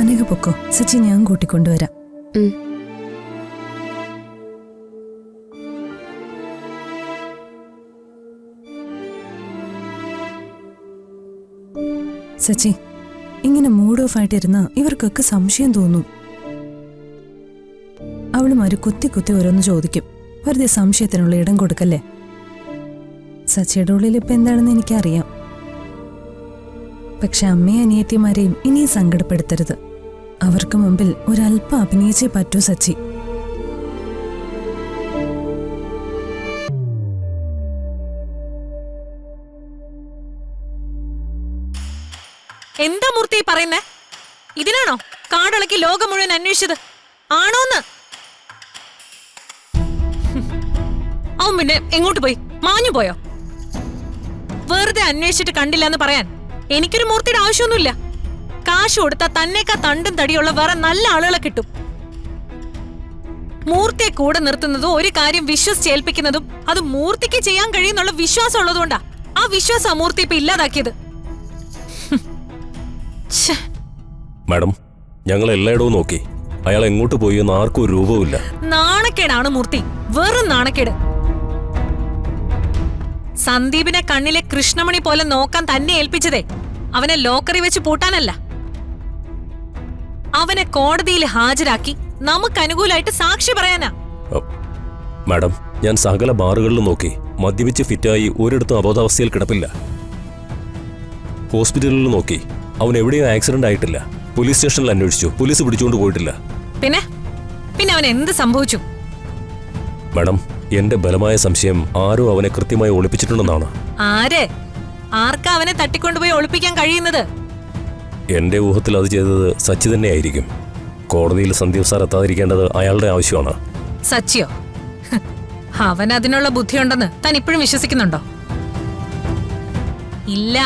അനഘ പൊക്കോ, സച്ചി ഞാൻ കൂട്ടിക്കൊണ്ടുവരാം. സച്ചി, ഇങ്ങനെ മൂഡ് ഓഫ് ആയിട്ടിരുന്ന ഇവർക്കൊക്കെ സംശയം തോന്നും. അവളുമാര് കുത്തി കുത്തി ഓരോന്ന് ചോദിക്കും. വെറുതെ സംശയത്തിനുള്ള ഇടം കൊടുക്കല്ലേ. സച്ചിയുടെ ഉള്ളിൽ ഇപ്പൊ എന്താണെന്ന് എനിക്കറിയാം. പക്ഷെ അമ്മയും അനിയത്തിമാരെയും ഇനിയും സങ്കടപ്പെടുത്തരുത്. അവർക്ക് മുമ്പിൽ ഒരല്പം അഭിനയിച്ചേ പറ്റൂ സച്ചി. എന്താ മൂർത്തി പറയുന്നേ? ഇതിനാണോ കാടിളക്കി ലോകം മുഴുവൻ അന്വേഷിച്ചത്? ആണോന്ന്? അവൻ പിന്നെ എങ്ങോട്ട് പോയി? മാഞ്ഞു പോയോ? വെറുതെ അന്വേഷിച്ചിട്ട് കണ്ടില്ല എന്ന് പറയാൻ എനിക്കൊരു മൂർത്തിയുടെ ആവശ്യമൊന്നുമില്ല. കാശ് കൊടുത്താൽ തന്നേക്കാ തണ്ടും തടിയുള്ള വേറെ നല്ല ആളുകളെ കിട്ടും. മൂർത്തിയെ കൂടെ നിർത്തുന്നതും ഒരു കാര്യം വിശ്വസിച്ചേൽപ്പിക്കുന്നതും അത് മൂർത്തിക്ക് ചെയ്യാൻ കഴിയുന്നുള്ള വിശ്വാസം ഉള്ളതുകൊണ്ടാ. ആ വിശ്വാസം മൂർത്തി ഇപ്പൊ ഇല്ലാതാക്കിയത്. മാഡം, ഞങ്ങൾ എല്ലായിടവും നോക്കി. അയാൾ എങ്ങോട്ട് പോയി എന്ന് ആർക്കും ഒരു രൂപവുമില്ല. നാണക്കേടാണ് മൂർത്തി, വെറും നാണക്കേട്. സന്ദീപിനെ കണ്ണിലെ കൃഷ്ണമണി പോലെ നോക്കാൻ തന്നെ ഏൽപ്പിച്ചതേ അവനെ ലോക്കറി വെച്ച് പൂട്ടാനല്ല, അവനെ കോടതിയിൽ ഹാജരാക്കി നമുക്ക് അനുകൂലമായിട്ട് സാക്ഷി പറയാനാ. മാഡം, ഞാൻ സകല ബാറുകളിലും നോക്കി. മദ്യപിച്ച് ഫിറ്റായി ഒരിടത്തും അബോധാവസ്ഥയിൽ കിടപ്പില്ല. ഹോസ്പിറ്റലിൽ നോക്കി, അവൻ എവിടെയും ആക്സിഡന്റ് ആയിട്ടില്ല. പോലീസ് സ്റ്റേഷനിൽ അന്വേഷിച്ചു, പോലീസ് പിടിച്ചുകൊണ്ട് പോയിട്ടില്ല. പിന്നെ അവൻ എന്ത് സംഭവിച്ചു? മാഡം, എന്റെ ബലമായ സംശയം ആരോ അവനെ കൃത്യമായി ഒളിപ്പിച്ചിട്ടുണ്ടെന്നാണ്. ആർക്കാ അവനെ തട്ടിക്കൊണ്ടുപോയി ഒളിപ്പിക്കാൻ കഴിയുന്നത്? എന്റെ ഊഹത്തിൽ അത് ചെയ്തത് സച്ചി തന്നെയായിരിക്കും. കോടതിയിൽ സന്ദീപ് സാർ എത്താതിരിക്കേണ്ടത് അയാളുടെ ആവശ്യമാണ്. സച്ചിയോ? അവൻ അതിനുള്ള ബുദ്ധിയുണ്ടെന്ന് താൻ ഇപ്പോഴും വിശ്വസിക്കുന്നുണ്ടോ? ഇല്ല,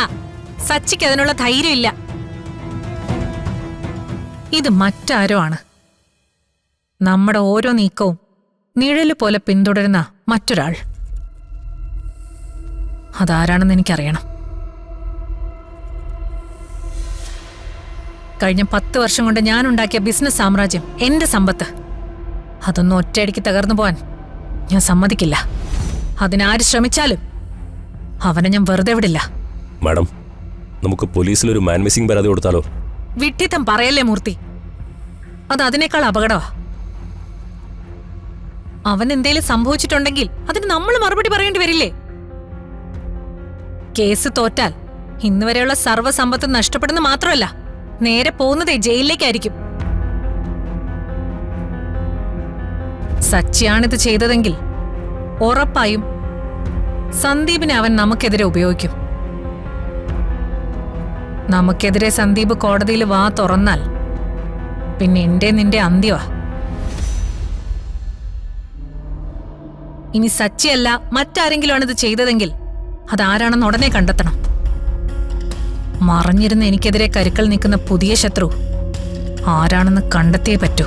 സച്ചിക്ക് അതിനുള്ള ധൈര്യമില്ല. ഇത് മറ്റാരോ ആണ്. നമ്മുടെ ഓരോ നീക്കവും നിഴല് പോലെ പിന്തുടരുന്ന മറ്റൊരാൾ. അതാരാണെന്ന് എനിക്കറിയണം. കഴിഞ്ഞ 10 വർഷം കൊണ്ട് ഞാനുണ്ടാക്കിയ ബിസിനസ് സാമ്രാജ്യം, എന്റെ സമ്പത്ത്, അതൊന്നും ഒറ്റയടിക്ക് തകർന്നു പോവാൻ ഞാൻ സമ്മതിക്കില്ല. അതിനാര് ശ്രമിച്ചാലും അവനെ ഞാൻ വെറുതെ വിടില്ല. മാഡം, നമുക്ക് പോലീസിലൊരു മാൻ മിസ്സിംഗ് പരാതി കൊടുത്താലോ? വിഡ്ഢിത്തം പറയല്ലേ മൂർത്തി, അത് അതിനേക്കാൾ അപകടമാ. അവൻ എന്തേലും സംഭവിച്ചിട്ടുണ്ടെങ്കിൽ അതിന് നമ്മൾ മറുപടി പറയേണ്ടി വരില്ലേ? കേസ് തോറ്റാൽ ഇന്നുവരെയുള്ള സർവ്വസമ്പത്ത് നഷ്ടപ്പെടുന്ന മാത്രമല്ല, നേരെ പോകുന്നതേ ജയിലിലേക്കായിരിക്കും. സച്ചിയാണിത് ചെയ്തതെങ്കിൽ ഉറപ്പായും സന്ദീപിനെ അവൻ നമുക്കെതിരെ ഉപയോഗിക്കും. നമുക്കെതിരെ സന്ദീപ് കോടതിയിൽ വാ തുറന്നാൽ പിന്നെ എന്റെ നിന്റെ അന്ത്യമാ. ഇനി സച്ചിയല്ല മറ്റാരെങ്കിലുമാണ് ഇത് ചെയ്തതെങ്കിൽ അതാരാണെന്ന് ഉടനെ കണ്ടെത്തണം. മറഞ്ഞിരുന്ന് എനിക്കെതിരെ കരുക്കൾ നിൽക്കുന്ന പുതിയ ശത്രു ആരാണെന്ന് കണ്ടെത്തിയേ പറ്റൂ.